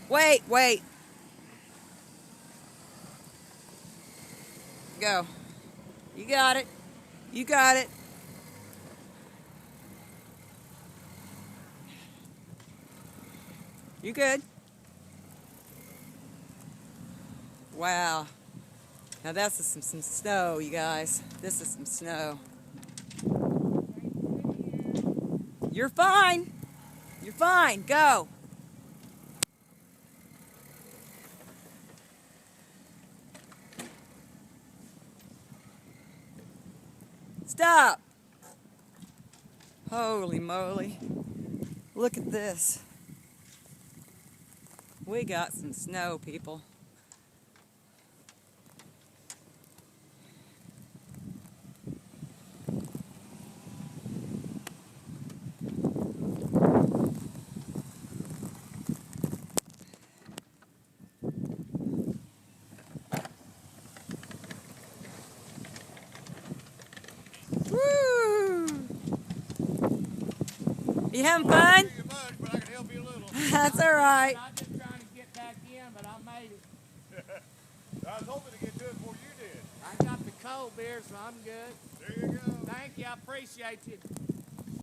Wait, wait. Go. You got it. You got it. You good. Wow. Now that's some snow, you guys. This is some snow. You're fine. You're fine. Go. Stop. Holy moly. Look at this. We got some snow, people. Woo! You having fun? That's all right. I'm just trying to get back in, but I made it. I was hoping to get to it before you did. I got the cold beer, so I'm good. There you go. Thank you. I appreciate you.